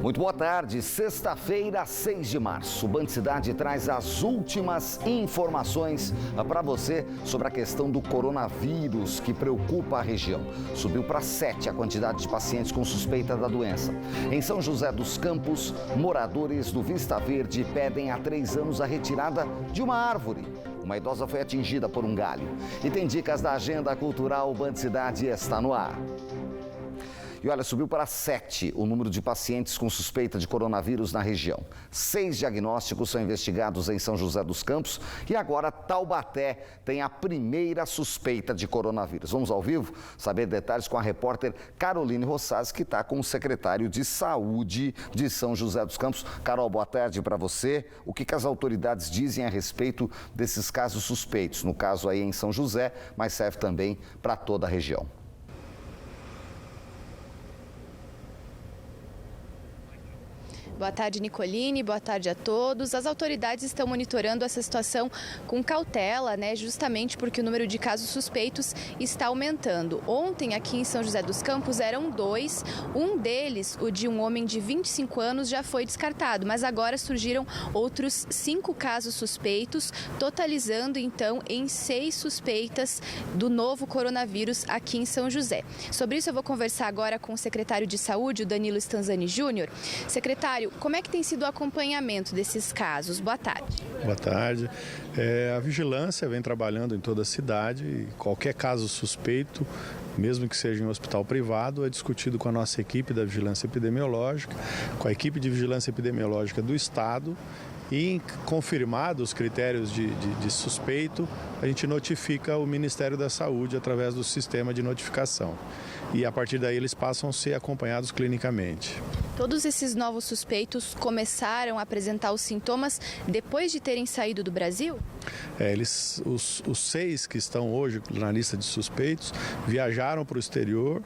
Muito boa tarde, sexta-feira, 6 de março. O Band Cidade traz as últimas informações para você sobre a questão do coronavírus que preocupa a região. Subiu para 7 a quantidade de pacientes com suspeita da doença. Em São José dos Campos, moradores do Vista Verde pedem há 3 anos a retirada de uma árvore. Uma idosa foi atingida por um galho. E tem dicas da agenda cultural. O Band Cidade está no ar. E olha, subiu para 7 o número de pacientes com suspeita de coronavírus na região. 6 diagnósticos são investigados em São José dos Campos e agora Taubaté tem a primeira suspeita de coronavírus. Vamos ao vivo saber detalhes com a repórter Caroline Rossaz, que está com o secretário de Saúde de São José dos Campos. Carol, boa tarde para você. O que as autoridades dizem a respeito desses casos suspeitos? No caso aí em São José, mas serve também para toda a região. Boa tarde, Nicoline. Boa tarde a todos. As autoridades estão monitorando essa situação com cautela, justamente porque o número de casos suspeitos está aumentando. Ontem, aqui em São José dos Campos, eram 2. Um deles, o de um homem de 25 anos, já foi descartado, mas agora surgiram outros 5 casos suspeitos, totalizando, então, em 6 suspeitas do novo coronavírus aqui em São José. Sobre isso, eu vou conversar agora com o secretário de Saúde, o Danilo Stanzani Júnior. Secretário, como é que tem sido o acompanhamento desses casos? Boa tarde. Boa tarde. A vigilância vem trabalhando em toda a cidade e qualquer caso suspeito, mesmo que seja em um hospital privado, é discutido com a nossa equipe da vigilância epidemiológica, com a equipe de vigilância epidemiológica do Estado. E, confirmados os critérios de suspeito, a gente notifica o Ministério da Saúde através do sistema de notificação. E, a partir daí, eles passam a ser acompanhados clinicamente. Todos esses novos suspeitos começaram a apresentar os sintomas depois de terem saído do Brasil? Os 6 que estão hoje na lista de suspeitos viajaram para o exterior.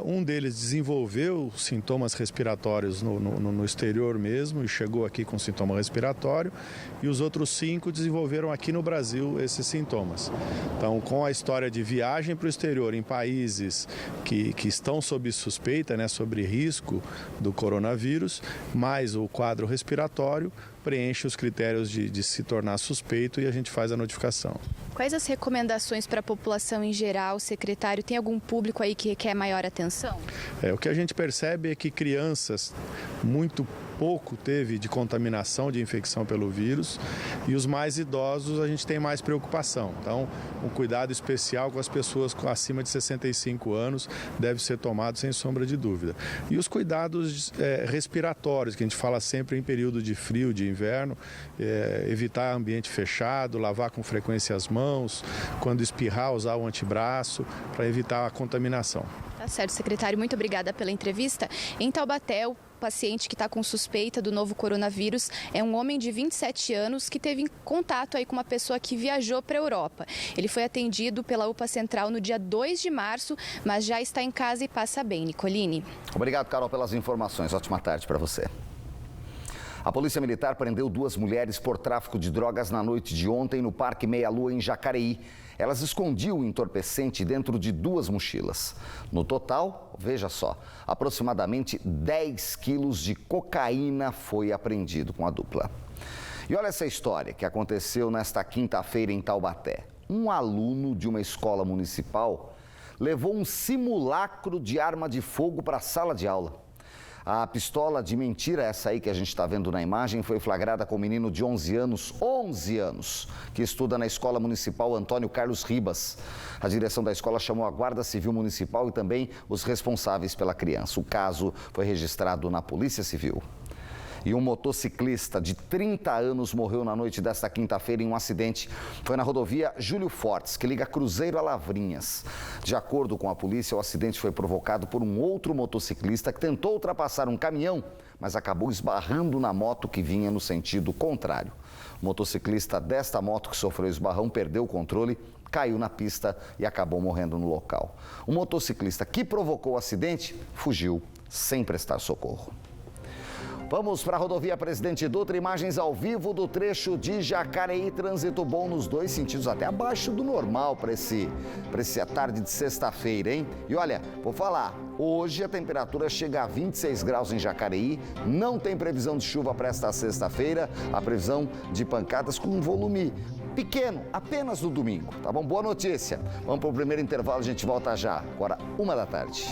Um deles desenvolveu sintomas respiratórios no exterior mesmo e chegou aqui com sintoma respiratório, e os outros 5 desenvolveram aqui no Brasil esses sintomas. Então, com a história de viagem para o exterior em países que estão sob suspeita, sobre risco do coronavírus, mais o quadro respiratório, preenche os critérios de se tornar suspeito e a gente faz a notificação. Quais as recomendações para a população em geral, secretário? Tem algum público aí que requer maior atenção? O que a gente percebe é que crianças muito pouco teve de contaminação, de infecção pelo vírus, e os mais idosos a gente tem mais preocupação. Então, um cuidado especial com as pessoas acima de 65 anos deve ser tomado sem sombra de dúvida. E os cuidados respiratórios, que a gente fala sempre em período de frio, de inverno, evitar ambiente fechado, lavar com frequência as mãos, quando espirrar, usar o antebraço, para evitar a contaminação. Tá certo, secretário. Muito obrigada pela entrevista. Em Taubaté, o paciente que está com suspeita do novo coronavírus é um homem de 27 anos que teve contato aí com uma pessoa que viajou para a Europa. Ele foi atendido pela UPA Central no dia 2 de março, mas já está em casa e passa bem. Nicoline. Obrigado, Carol, pelas informações. Ótima tarde para você. A Polícia Militar prendeu 2 mulheres por tráfico de drogas na noite de ontem no Parque Meia Lua, em Jacareí. Elas escondiam o entorpecente dentro de 2 mochilas. No total, veja só, aproximadamente 10 quilos de cocaína foi apreendido com a dupla. E olha essa história que aconteceu nesta quinta-feira em Taubaté. Um aluno de uma escola municipal levou um simulacro de arma de fogo para a sala de aula. A pistola de mentira, essa aí que a gente está vendo na imagem, foi flagrada com um menino de 11 anos, que estuda na Escola Municipal Antônio Carlos Ribas. A direção da escola chamou a Guarda Civil Municipal e também os responsáveis pela criança. O caso foi registrado na Polícia Civil. E um motociclista de 30 anos morreu na noite desta quinta-feira em um acidente. Foi na rodovia Júlio Fortes, que liga Cruzeiro a Lavrinhas. De acordo com a polícia, o acidente foi provocado por um outro motociclista que tentou ultrapassar um caminhão, mas acabou esbarrando na moto que vinha no sentido contrário. O motociclista desta moto que sofreu esbarrão perdeu o controle, caiu na pista e acabou morrendo no local. O motociclista que provocou o acidente fugiu sem prestar socorro. Vamos para a rodovia Presidente Dutra, imagens ao vivo do trecho de Jacareí, trânsito bom nos dois sentidos, até abaixo do normal para essa tarde de sexta-feira, hein? E olha, vou falar, hoje a temperatura chega a 26 graus em Jacareí, não tem previsão de chuva para esta sexta-feira, a previsão de pancadas com um volume pequeno, apenas no domingo, tá bom? Boa notícia. Vamos para o primeiro intervalo, a gente volta já, agora 1 da tarde.